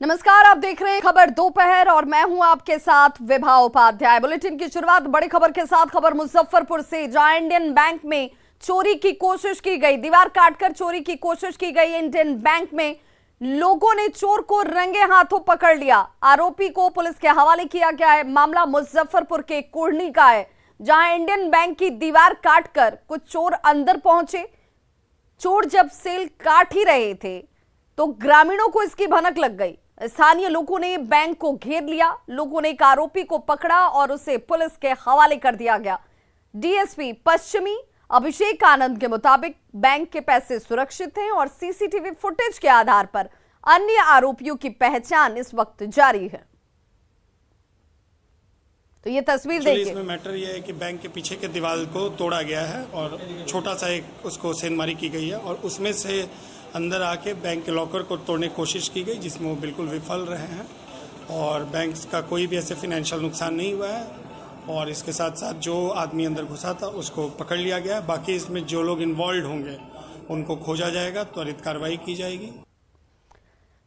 नमस्कार, आप देख रहे हैं खबर दोपहर और मैं हूं आपके साथ विभा उपाध्याय। बुलेटिन की शुरुआत बड़ी खबर के साथ। खबर मुजफ्फरपुर से, जहां इंडियन बैंक में चोरी की कोशिश की गई, दीवार काटकर चोरी की कोशिश की गई। इंडियन बैंक में लोगों ने चोर को रंगे हाथों पकड़ लिया। आरोपी को पुलिस के हवाले किया गया है। मामला मुजफ्फरपुर के कुढ़नी का है, जहां इंडियन बैंक की दीवार काटकर कुछ चोर अंदर पहुंचे। चोर जब सेल काट ही रहे थे तो ग्रामीणों को इसकी भनक लग गई। स्थानीय लोगों ने बैंक को घेर लिया। लोगों ने एक आरोपी को पकड़ा और उसे पुलिस के हवाले कर दिया गया। डीएसपी पश्चिमी अभिषेक आनंद के मुताबिक बैंक के पैसे सुरक्षित हैं और सीसीटीवी फुटेज के आधार पर अन्य आरोपियों की पहचान इस वक्त जारी है। तो ये तस्वीर देखिए। इसमें मैटर ये है कि बैंक के पीछे के दीवार को तोड़ा गया है और छोटा सा एक उसको सेंधमारी की गई है और उसमें से अंदर आके बैंक के लॉकर को तोड़ने की कोशिश की गई, जिसमें वो बिल्कुल विफल रहे हैं और बैंक का कोई भी ऐसे फाइनेंशियल नुकसान नहीं हुआ है। और इसके साथ साथ जो आदमी अंदर घुसा था उसको पकड़ लिया गया। बाकी इसमें जो लोग इन्वॉल्व होंगे उनको खोजा जाएगा, त्वरित कार्रवाई की जाएगी।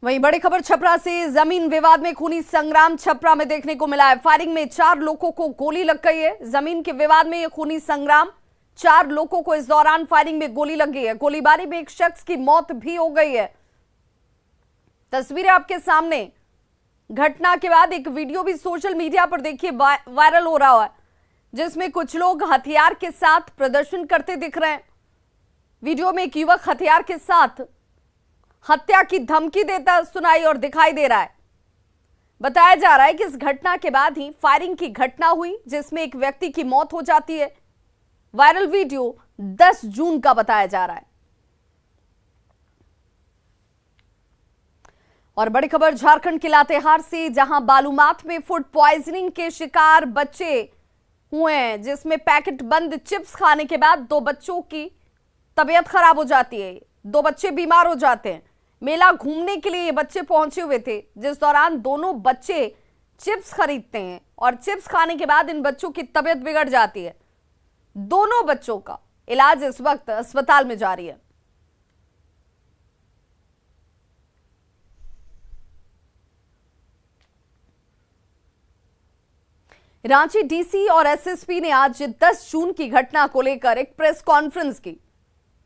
वहीं बड़ी खबर छपरा से, जमीन विवाद में खूनी संग्राम छपरा में देखने को मिला है। फायरिंग में 4 लोगों को गोली लग गई है। जमीन के विवाद में यह खूनी संग्राम, 4 लोगों को इस दौरान फायरिंग में गोली लग गई है। गोलीबारी में एक शख्स की मौत भी हो गई है। तस्वीरें आपके सामने। घटना के बाद एक वीडियो भी सोशल मीडिया पर देखिए वायरल हो रहा है, जिसमें कुछ लोग हथियार के साथ प्रदर्शन करते दिख रहे हैं। वीडियो में एक युवक हथियार के साथ हत्या की धमकी देता सुनाई और दिखाई दे रहा है। बताया जा रहा है कि इस घटना के बाद ही फायरिंग की घटना हुई, जिसमें एक व्यक्ति की मौत हो जाती है। वायरल वीडियो 10 जून का बताया जा रहा है। और बड़ी खबर झारखंड के लातेहार से, जहां बालूमाथ में फूड पॉइजनिंग के शिकार बच्चे हुए हैं, जिसमें पैकेट बंद चिप्स खाने के बाद 2 बच्चों की तबीयत खराब हो जाती है। 2 बच्चे बीमार हो जाते हैं। मेला घूमने के लिए ये बच्चे पहुंचे हुए थे, जिस दौरान दोनों बच्चे चिप्स खरीदते हैं और चिप्स खाने के बाद इन बच्चों की तबीयत बिगड़ जाती है। दोनों बच्चों का इलाज इस वक्त अस्पताल में जारी है। रांची डीसी और एसएसपी ने आज 10 जून की घटना को लेकर एक प्रेस कॉन्फ्रेंस की।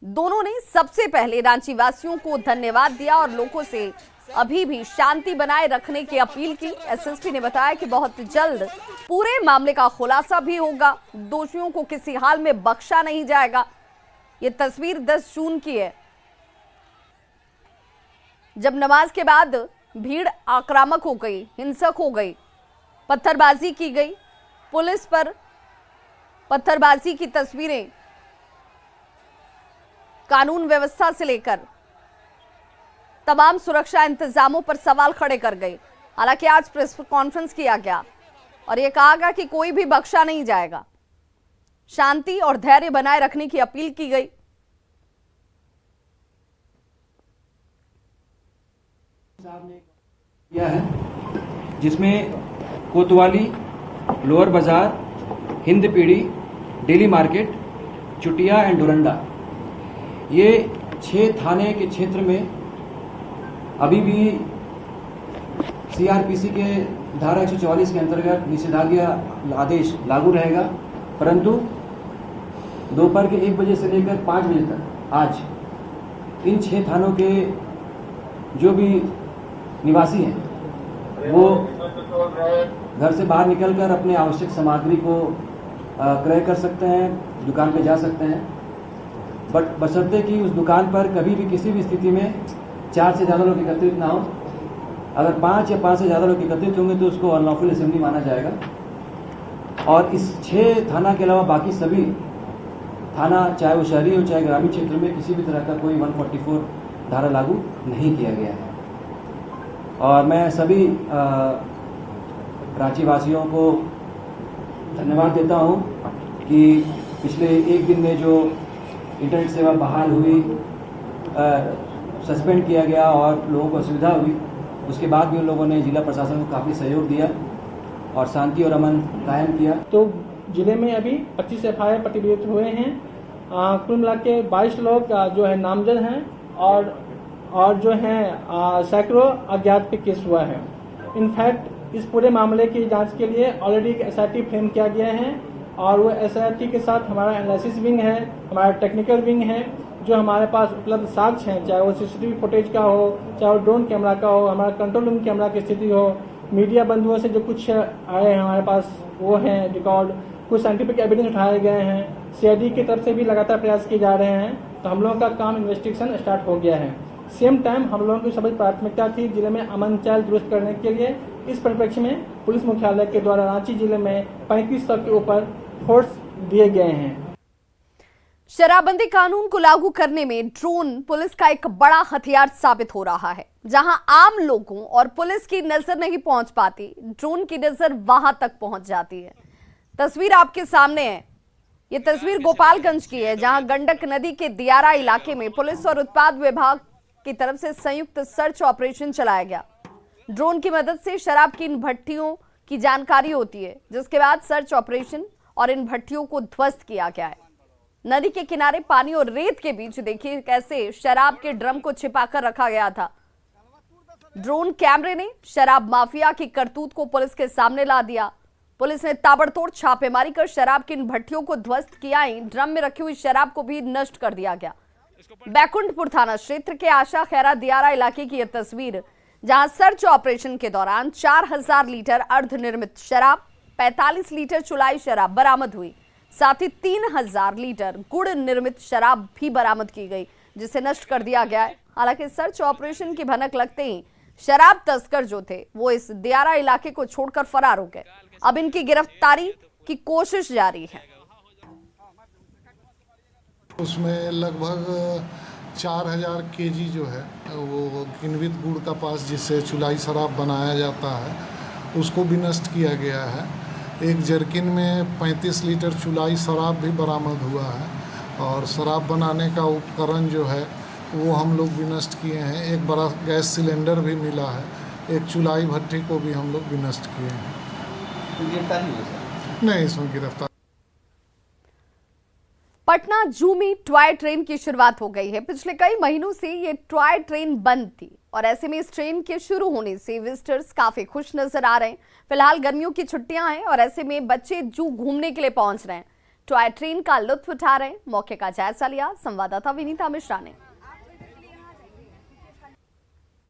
दोनों ने सबसे पहले रांची वासियों को धन्यवाद दिया और लोगों से अभी भी शांति बनाए रखने की अपील की। एसएसपी ने बताया कि बहुत जल्द पूरे मामले का खुलासा भी होगा। दोषियों को किसी हाल में बख्शा नहीं जाएगा। ये तस्वीर 10 जून की है, जब नमाज के बाद भीड़ आक्रामक हो गई, हिंसक हो गई, पत्थरबाजी की गई। पुलिस पर पत्थरबाजी की तस्वीरें कानून व्यवस्था से लेकर तमाम सुरक्षा इंतजामों पर सवाल खड़े कर गई। हालांकि आज प्रेस कॉन्फ्रेंस किया गया और यह कहा गया कि कोई भी बख्शा नहीं जाएगा। शांति और धैर्य बनाए रखने की अपील की गई। यह है जिसमें Kotwali, lower Bazar, Hindpiri, daily market, Chutia and Doranda, ये 6 थाने के क्षेत्र में अभी भी सीआरपीसी के धारा 144 के अंतर्गत निषेधाज्ञा आदेश लागू रहेगा। परंतु दोपहर के 1 बजे से लेकर 5 बजे तक आज इन 6 थानों के जो भी निवासी हैं वो घर से बाहर निकलकर अपने आवश्यक सामग्री को क्रय कर सकते हैं, दुकान पे जा सकते हैं। बट बशर्ते कि उस दुकान पर कभी भी किसी भी स्थिति में 4 से ज़्यादा लोग एकत्रित ना हो। अगर 5 या 5 से ज़्यादा लोग एकत्रित होंगे तो उसको अनलॉफुल असेंबली माना जाएगा। और इस 6 थाना के अलावा बाकी सभी थाना, चाहे वो शहरी हो चाहे ग्रामीण क्षेत्र में, किसी भी तरह का कोई 144 धारा लागू नहीं किया गया है। और मैं सभी रांची वासियों को धन्यवाद देता हूं कि पिछले 1 दिन में जो इंटरनेट सेवा बहाल हुई, सस्पेंड किया गया और लोगों को असुविधा हुई, उसके बाद भी उन लोगों ने जिला प्रशासन को काफ़ी सहयोग दिया और शांति और अमन कायम किया। तो जिले में अभी 25 एफआईआर प्रतिबंधित हुए हैं। कुल मिला के 22 लोग जो है नामजद हैं और और जो है सैकड़ों अज्ञात पे केस हुआ है। इनफैक्ट इस पूरे मामले की जांच के लिए ऑलरेडी एक SIT फ्रेम किया गया है और वो SIT के साथ हमारा एनालिसिस विंग है, हमारा टेक्निकल विंग है। जो हमारे पास उपलब्ध साक्ष्य हैं, चाहे वो CCTV फुटेज का हो, चाहे वो ड्रोन कैमरा का हो, हमारा कंट्रोल रूम कैमरा की स्थिति हो, मीडिया बंधुओं से जो कुछ आए हैं हमारे पास वो हैं रिकॉर्ड, कुछ साइंटिफिक एविडेंस उठाए गए हैं, CID की तरफ से भी लगातार प्रयास किए जा रहे हैं। तो हम लोगों का काम इन्वेस्टिगेशन स्टार्ट हो गया है। सेम टाइम हम लोगों की सभी प्राथमिकता थी जिले में अमन चाल दुरुस्त करने के लिए। इस परिप्रेक्ष्य में पुलिस मुख्यालय के द्वारा रांची जिले में 3500 के ऊपर फोर्स दिए गए हैं। शराबबंदी कानून को लागू करने में ड्रोन पुलिस का एक बड़ा हथियार साबित हो रहा है। जहां आम लोगों और पुलिस की नजर नहीं पहुंच पाती, ड्रोन की नजर वहां तक पहुंच जाती है। तस्वीर आपके सामने है। ये तस्वीर गोपालगंज की है, जहां गंडक नदी के दियारा इलाके में पुलिस और उत्पाद विभाग की तरफ से संयुक्त सर्च ऑपरेशन चलाया गया। ड्रोन की मदद से शराब की इन भट्टियों की जानकारी होती है, जिसके बाद सर्च ऑपरेशन और इन भट्टियों को ध्वस्त किया गया है। नदी के किनारे पानी और रेत के बीच देखिए कैसे शराब के ड्रम को छिपाकर रखा गया था। ड्रोन कैमरे ने शराब माफिया की करतूत को पुलिस के सामने ला दिया। पुलिस ने ताबड़तोड़ छापेमारी कर शराब की इन भट्टियों को ध्वस्त किया। ड्रम में रखी हुई शराब को भी नष्ट कर दिया गया। बैकुंठपुर थाना क्षेत्र के आशा खैरा दियारा इलाके की यह तस्वीर, जहां सर्च ऑपरेशन के दौरान 4000 लीटर अर्धनिर्मित शराब, 45 लीटर चुलाई शराब बरामद हुई। साथ ही 3000 लीटर गुड़ निर्मित शराब भी बरामद की गई, जिसे नष्ट कर दिया गया है। हालांकि सर्च ऑपरेशन की भनक लगते ही शराब तस्कर जो थे वो इस दियारा इलाके को छोड़कर फरार हो गए। अब इनकी गिरफ्तारी की कोशिश जारी है। उसमें लगभग 4000 केजी जो है वो किण्वित गुड़ का पास जिससे चुलाई शराब बनाया जाता है उसको भी नष्ट किया गया है। एक जर्किन में 35 लीटर चुलाई शराब भी बरामद हुआ है और शराब बनाने का उपकरण जो है वो हम लोग भी नष्ट किए हैं। एक बड़ा गैस सिलेंडर भी मिला है। एक चुलाई भट्टी को भी हम लोग भी नष्ट किए हैं। नहीं, इसमें गिरफ्तार। पटना जू में टॉय ट्रेन की शुरुआत हो गई है। पिछले कई महीनों से ये टॉय ट्रेन बंद थी और ऐसे में इस ट्रेन के शुरू होने से विजिटर्स काफी खुश नजर आ रहे हैं। फिलहाल गर्मियों की छुट्टियां हैं और ऐसे में बच्चे जू घूमने के लिए पहुंच रहे हैं, टॉय ट्रेन का लुत्फ उठा रहे हैं। मौके का जायजा लिया संवाददाता विनीता मिश्रा ने।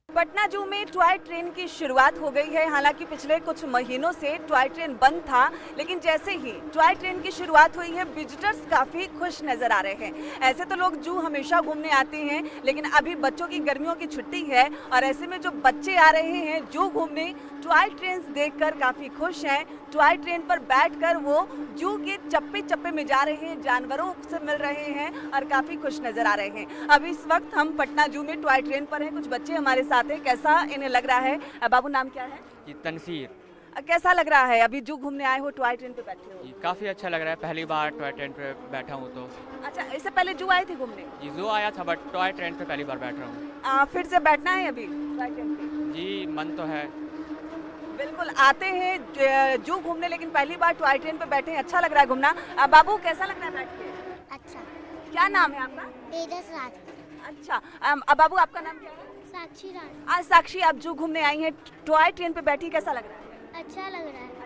पटना जू में टॉय ट्रेन की शुरुआत हो गई है। हालांकि पिछले कुछ महीनों से टॉय ट्रेन बंद था, लेकिन जैसे ही टॉय ट्रेन की शुरुआत हुई है विजिटर्स काफ़ी खुश नज़र आ रहे हैं। ऐसे तो लोग जू हमेशा घूमने आते हैं, लेकिन अभी बच्चों की गर्मियों की छुट्टी है और ऐसे में जो बच्चे आ रहे हैं जू घूमने, टॉय ट्रेन देखकर काफ़ी खुश हैं। टॉय ट्रेन पर बैठकर वो जू के चप्पे चप्पे में जा रहे हैं, जानवरों से मिल रहे हैं और काफ़ी खुश नज़र आ रहे हैं। अभी इस वक्त हम पटना जू में टॉय ट्रेन पर हैं। कुछ बच्चे हमारे साथ हैं, कैसा इन्हें लग रहा है? बाबू नाम क्या है? जी तनसीर। कैसा लग रहा है? अभी जू घूमने आए हो, टॉय ट्रेन पे बैठे हो? काफ़ी अच्छा लग रहा है, पहली बार टॉय ट्रेन पे बैठा हूँ तो। अच्छा, इससे पहले जू आए थे घूमने? जी जू आया था बट टॉय ट्रेन पे पहली बार बैठ रहा हूँ। फिर से बैठना है अभी टॉय ट्रेन पे? जी मन तो है। बिल्कुल, आते हैं जू घूमने लेकिन पहली बार टॉय ट्रेन पे बैठे हैं। अच्छा लग रहा है घूमना। बाबू कैसा लग रहा है बैठ के? अच्छा। क्या नाम है आपका? तेजस राज। अच्छा, बाबू आपका नाम क्या है? साक्षी राज। आज साक्षी, आप जू घूमने आई हैं, टॉय ट्रेन पे बैठी, कैसा लग रहा है? अच्छा लग रहा है।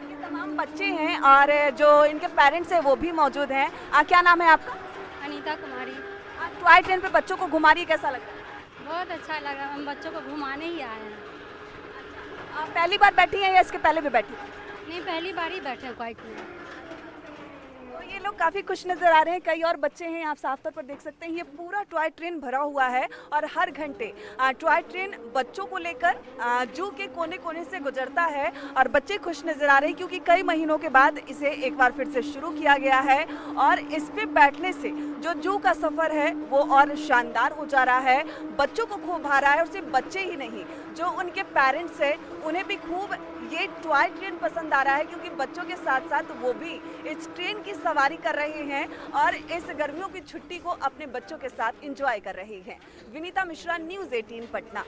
ये तमाम बच्चे हैं और जो इनके पेरेंट्स हैं वो भी मौजूद हैं। क्या नाम है आपका? अनीता कुमारी। आप टॉय ट्रेन पे बच्चों को घुमा रही, कैसा लग रहा है? बहुत अच्छा लगा, हम बच्चों को घुमाने ही आए हैं। आप पहली बार बैठी हैं या इसके पहले भी बैठी? नहीं, पहली बार ही बैठे हैं टॉय ट्रेन। तो ये लोग काफ़ी खुश नज़र आ रहे हैं। कई और बच्चे हैं, आप साफ तौर पर देख सकते हैं। ये पूरा टॉय ट्रेन भरा हुआ है और हर घंटे टॉय ट्रेन बच्चों को लेकर जू के कोने कोने से गुजरता है और बच्चे खुश नज़र आ रहे हैं क्योंकि कई महीनों के बाद इसे एक बार फिर से शुरू किया गया है और इस पे बैठने से जो जू का सफ़र है वो और शानदार हो जा रहा है। बच्चों को खूब भा रहा है और सिर्फ बच्चे ही नहीं, जो उनके पेरेंट्स हैं उन्हें भी खूब ये टॉय ट्रेन पसंद आ रहा है क्योंकि बच्चों के साथ साथ वो भी इस ट्रेन की सवारी कर रहे हैं और इस गर्मियों की छुट्टी को अपने बच्चों के साथ एंजॉय कर रहे हैं। विनीता मिश्रा, न्यूज़ 18 पटना।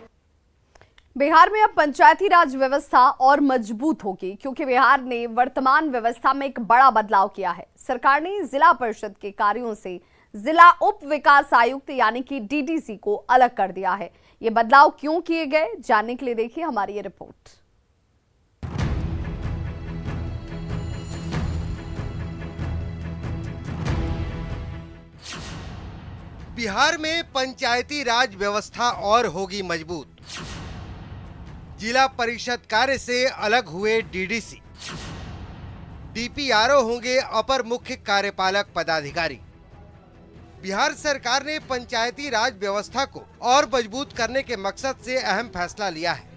बिहार में अब पंचायती राज व्यवस्था और मजबूत होगी क्योंकि बिहार ने वर्तमान व्यवस्था में एक बड़ा बदलाव किया है। सरकार ने जिला परिषद के कार्यों से जिला उप विकास आयुक्त यानी कि डीडीसी को अलग कर दिया है। ये बदलाव क्यों किए गए, जानने के लिए देखिए हमारी ये रिपोर्ट। बिहार में पंचायती राज व्यवस्था और होगी मजबूत। जिला परिषद कार्य से अलग हुए डीडीसी, डीपीआरओ होंगे अपर मुख्य कार्यपालक पदाधिकारी। बिहार सरकार ने पंचायती राज व्यवस्था को और मजबूत करने के मकसद से अहम फैसला लिया है।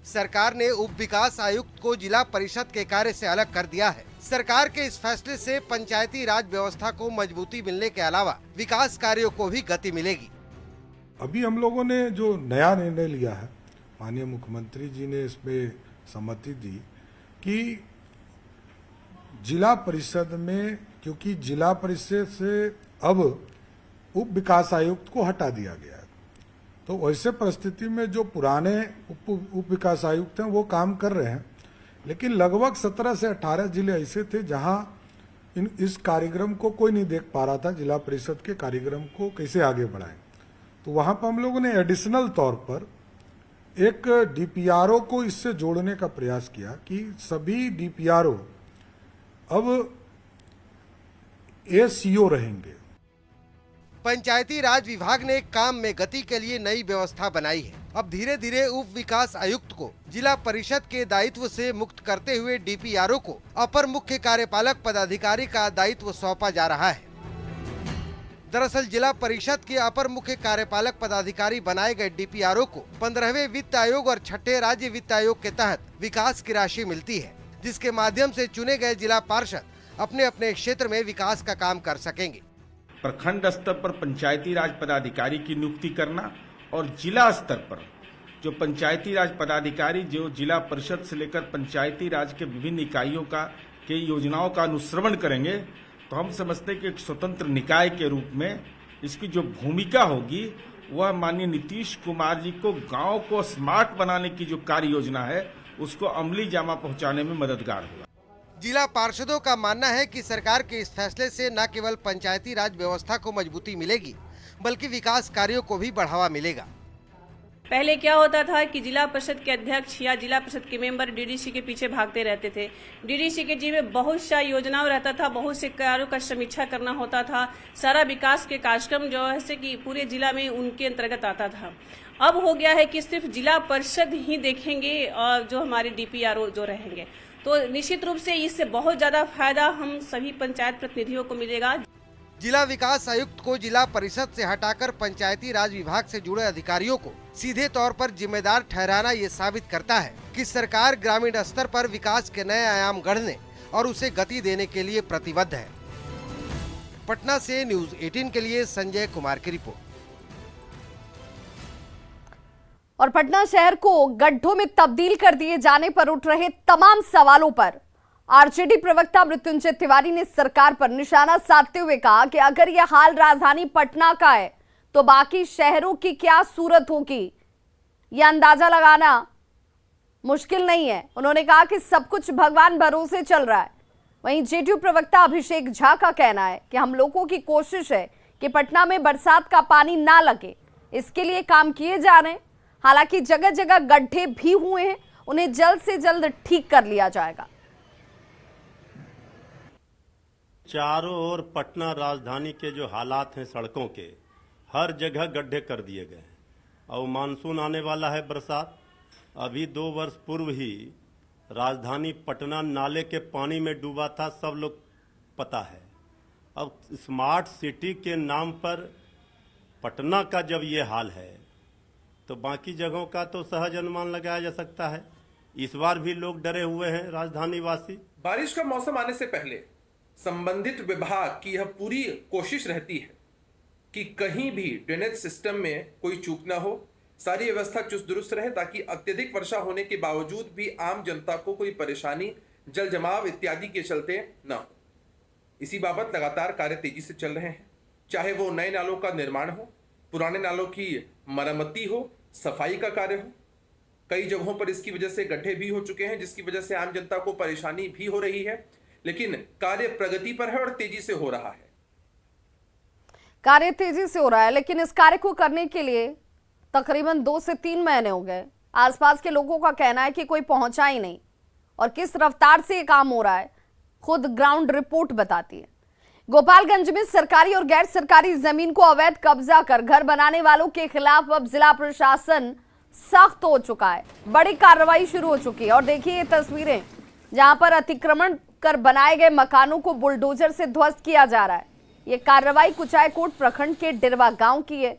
सरकार ने उप विकास आयुक्त को जिला परिषद के कार्य से अलग कर दिया है। सरकार के इस फैसले से पंचायती राज व्यवस्था को मजबूती मिलने के अलावा विकास कार्यों को भी गति मिलेगी। अभी हम लोगों ने जो नया निर्णय लिया है, माननीय मुख्यमंत्री जी ने इसमें सहमति दी कि जिला परिषद में, क्योंकि जिला परिषद से अब उप विकास आयुक्त को हटा दिया गया है, तो वैसे परिस्थिति में जो पुराने उप विकास आयुक्त हैं वो काम कर रहे हैं, लेकिन लगभग 17 से 18 जिले ऐसे थे जहां इस कार्यक्रम को कोई नहीं देख पा रहा था, जिला परिषद के कार्यक्रम को कैसे आगे बढ़ाएं। तो वहां पर हम लोगों ने एडिशनल तौर पर एक डीपीआरओ को इससे जोड़ने का प्रयास किया कि सभी डीपीआरओ अब एसीओ रहेंगे। पंचायती राज विभाग ने काम में गति के लिए नई व्यवस्था बनाई है। अब धीरे धीरे उप विकास आयुक्त को जिला परिषद के दायित्व से मुक्त करते हुए डीपीआरओ को अपर मुख्य कार्यपालक पदाधिकारी का दायित्व सौंपा जा रहा है। दरअसल जिला परिषद के अपर मुख्य कार्यपालक पदाधिकारी बनाए गए डीपीआरओ को 15वें वित्त आयोग और 6ठे राज्य वित्त आयोग के तहत विकास की राशि मिलती है, जिसके माध्यम से चुने गए जिला पार्षद अपने अपने क्षेत्र में विकास का काम कर सकेंगे। प्रखंड स्तर पर पंचायती राज पदाधिकारी की नियुक्ति करना और जिला स्तर पर जो पंचायती राज पदाधिकारी जो जिला परिषद से लेकर पंचायती राज के विभिन्न इकाइयों के योजनाओं का अनुश्रवण करेंगे, तो हम समझते हैं कि एक स्वतंत्र निकाय के रूप में इसकी जो भूमिका होगी वह माननीय नीतीश कुमार जी को गांव को स्मार्ट बनाने की जो कार्य योजना है उसको अमली जामा पहुंचाने में मददगार होगा। जिला पार्षदों का मानना है कि सरकार के इस फैसले से न केवल पंचायती राज व्यवस्था को मजबूती मिलेगी, बल्कि विकास कार्यों को भी बढ़ावा मिलेगा। पहले क्या होता था कि जिला परिषद के अध्यक्ष या जिला परिषद के मेंबर डीडीसी के पीछे भागते रहते थे। डीडीसी के जी में बहुत सा योजनाओं रहता था, बहुत से कार्यों का समीक्षा करना होता था, सारा विकास के कार्यक्रम जो है कि पूरे जिला में उनके अंतर्गत आता था। अब हो गया है कि सिर्फ जिला परिषद ही देखेंगे और जो हमारे डीपीआरओ जो रहेंगे, तो निश्चित रूप से इससे बहुत ज्यादा फायदा हम सभी पंचायत प्रतिनिधियों को मिलेगा। जिला विकास आयुक्त को जिला परिषद से हटाकर पंचायती राज विभाग से जुड़े अधिकारियों को सीधे तौर पर जिम्मेदार ठहराना ये साबित करता है कि सरकार ग्रामीण स्तर पर विकास के नए आयाम गढ़ने और उसे गति देने के लिए प्रतिबद्ध है। पटना से न्यूज़ 18 के लिए संजय कुमार की रिपोर्ट। और पटना शहर को गड्ढों में तब्दील कर दिए जाने पर उठ रहे तमाम सवालों पर आरजेडी प्रवक्ता मृत्युंजय तिवारी ने सरकार पर निशाना साधते हुए कहा कि अगर यह हाल राजधानी पटना का है तो बाकी शहरों की क्या सूरत होगी, यह अंदाजा लगाना मुश्किल नहीं है। उन्होंने कहा कि सब कुछ भगवान भरोसे चल रहा है। वहीं जेडीयू प्रवक्ता अभिषेक झा का कहना है कि हम लोगों की कोशिश है कि पटना में बरसात का पानी ना लगे, इसके लिए काम किए जा रहे हैं। हालांकि जगह जगह गड्ढे भी हुए हैं, उन्हें जल्द से जल्द ठीक कर लिया जाएगा। चारों ओर पटना राजधानी के जो हालात हैं सड़कों के, हर जगह गड्ढे कर दिए गए हैं। और मानसून आने वाला है, बरसात। अभी 2 वर्ष पूर्व ही राजधानी पटना नाले के पानी में डूबा था, सब लोग पता है। अब स्मार्ट सिटी के नाम पर पटना का जब ये हाल है तो बाकी जगहों का तो सहज अनुमान लगाया जा सकता है। इस बार भी लोग डरे हुए हैं राजधानी वासी। बारिश का मौसम आने से पहले संबंधित विभाग की यह पूरी कोशिश रहती है कि कहीं भी ड्रेनेज सिस्टम में कोई चूक ना हो, सारी व्यवस्था चुस्त दुरुस्त रहे, ताकि अत्यधिक वर्षा होने के बावजूद भी आम जनता को कोई परेशानी, जल जमाव इत्यादि के चलते न हो। इसी बाबत लगातार कार्य तेजी से चल रहे हैं, चाहे वो नए नालों का निर्माण हो, पुराने नालों की मरम्मती हो, सफाई का कार्य हो। कई जगहों पर इसकी वजह से गड्ढे भी हो चुके हैं, जिसकी वजह से आम जनता को परेशानी भी हो रही है, लेकिन कार्य प्रगति पर है और तेजी से हो रहा है। कार्य तेजी से हो रहा है, लेकिन इस कार्य को करने के लिए तकरीबन 2 से 3 महीने हो गए। आसपास के लोगों का कहना है कि कोई पहुंचा ही नहीं, और किस रफ्तार से ये काम हो रहा है खुद ग्राउंड रिपोर्ट बताती है। गोपालगंज में सरकारी और गैर सरकारी जमीन को अवैध कब्जा कर घर बनाने वालों के खिलाफ अब जिला प्रशासन सख्त हो चुका है। बड़ी कार्रवाई शुरू हो चुकी है। और देखिए ये तस्वीरें जहां पर अतिक्रमण कर बनाए गए मकानों को बुलडोजर से ध्वस्त किया जा रहा है। ये कार्रवाई कुचायकोट प्रखंड के डिरवा गांव की है,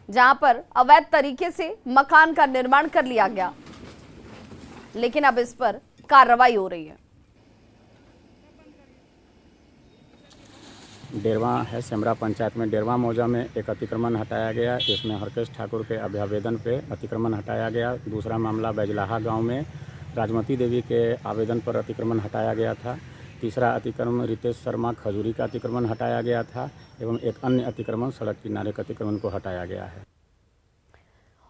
जहां पर अवैध तरीके से मकान का निर्माण कर लिया गया, लेकिन अब इस पर कार्रवाई हो रही है। डेरवा है सेमरा पंचायत में डेरवा मौजा में एक अतिक्रमण हटाया गया। इसमें हरकेश ठाकुर के अभ्यावेदन पे अतिक्रमण हटाया गया। दूसरा मामला बैजलाहा गांव में राजमती देवी के आवेदन पर अतिक्रमण हटाया गया था। तीसरा अतिक्रमण रितेश शर्मा खजूरी का अतिक्रमण हटाया गया था एवं एक अन्य अतिक्रमण सड़क किनारे के अतिक्रमण को हटाया गया है।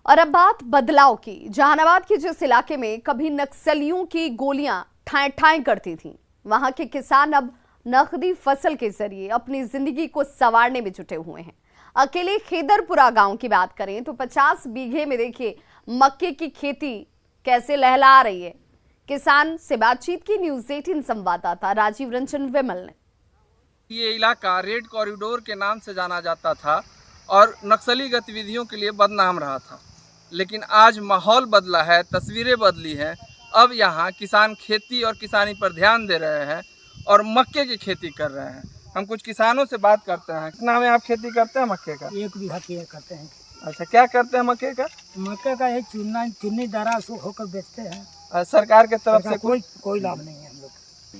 और अब बात बदलाव की। जहानाबाद के जिस इलाके में कभी नक्सलियों की गोलियां ठाएं ठाएं करती थीं, वहां के किसान अब नकदी फसल के जरिए अपनी जिंदगी को संवारने में जुटे हुए हैं। अकेले खेदरपुरा गांव की बात करें तो 50 बीघे में देखिए मक्के की खेती कैसे लहला रही है। किसान से बातचीत की न्यूज़ 18 संवाददाता राजीव रंजन विमल ने। ये इलाका रेड कॉरिडोर के नाम से जाना जाता था और नक्सली गतिविधियों के लिए बदनाम रहा था, लेकिन आज माहौल बदला है, तस्वीरें बदली हैं। अब यहाँ किसान खेती और किसानी पर ध्यान दे रहे हैं और मक्के की खेती कर रहे हैं। हम कुछ किसानों से बात करते हैं। कितना में आप खेती करते हैं मक्के का? 1 बीघा करते हैं। अच्छा, क्या करते हैं मक्के का? मक्के का एक चुन्नी दारा होकर बेचते हैं। सरकार के तरफ से कोई लाभ नहीं है हम लोग।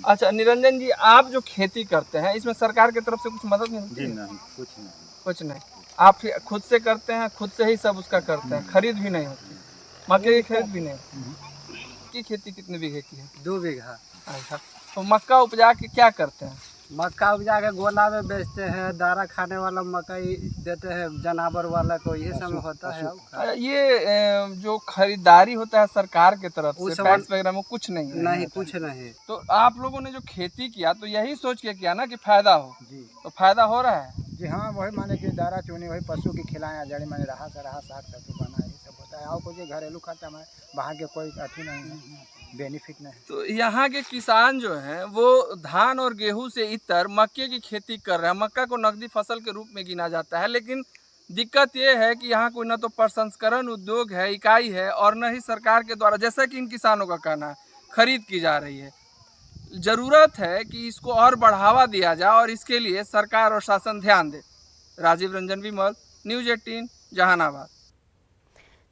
अच्छा निरंजन जी, आप जो खेती करते हैं इसमें सरकार की तरफ से कुछ मदद नहीं मिलती? नहीं, कुछ नहीं। आप खुद से करते हैं, खुद से ही सब उसका करते हैं, खरीद भी नहीं होती? मक्के की खरीद भी नहीं की? खेती कितने बीघे की है? 2 बीघा। अच्छा, तो मक्का उपजा के क्या करते हैं? मक्का उपजा के गोला में बेचते हैं, दारा खाने वाला मकई देते हैं जानवर वाला को, ये सब होता है। ये जो खरीदारी होता है सरकार के तरफ से टैक्स वगैरह में कुछ नहीं है? नहीं, कुछ नहीं। तो आप लोगों ने जो खेती किया तो यही सोच के किया ना कि फायदा हो जी। तो फायदा हो रहा है? जी हाँ, वही माने कि दारा चुनी वही पशु की खिलाया, जड़ी माने रहा साग सब्जी बना, ये सब होता है। और कुछ घरेलू खर्चा में बाहर के कोई अथी नहीं है, बेनिफिट नहीं। तो यहाँ के किसान जो हैं वो धान और गेहूं से इतर मक्के की खेती कर रहे हैं। मक्का को नकदी फसल के रूप में गिना जाता है, लेकिन दिक्कत ये है कि यहाँ कोई न तो प्रसंस्करण उद्योग है, इकाई है, और न ही सरकार के द्वारा, जैसा कि इन किसानों का कहना है, खरीद की जा रही है। जरूरत है कि इसको और बढ़ावा दिया जाए और इसके लिए सरकार और शासन ध्यान दे। राजीव रंजन विमल, न्यूज़ 18 जहानाबाद।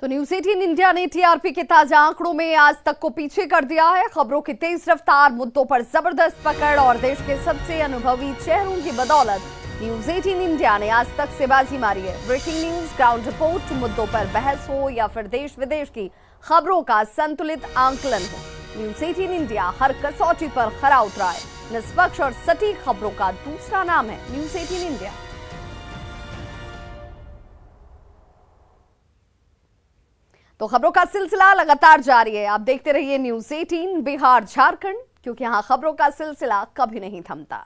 तो न्यूज़ 18 इंडिया ने टीआरपी के ताजा आंकड़ों में आज तक को पीछे कर दिया है। खबरों की तेज रफ्तार, मुद्दों पर जबरदस्त पकड़ और देश के सबसे अनुभवी चेहरों की बदौलत न्यूज़ 18 इंडिया ने आज तक से बाजी मारी है। ब्रेकिंग न्यूज, ग्राउंड रिपोर्ट, मुद्दों पर बहस हो या फिर देश विदेश की खबरों का संतुलित आंकलन हो, न्यूज़ 18 इंडिया हर कसौटी पर खरा उतरा है। निष्पक्ष और सटीक खबरों का दूसरा नाम है न्यूज़ 18 इंडिया। तो खबरों का सिलसिला लगातार जारी है। आप देखते रहिए न्यूज़ 18 बिहार झारखंड, क्योंकि यहां खबरों का सिलसिला कभी नहीं थमता।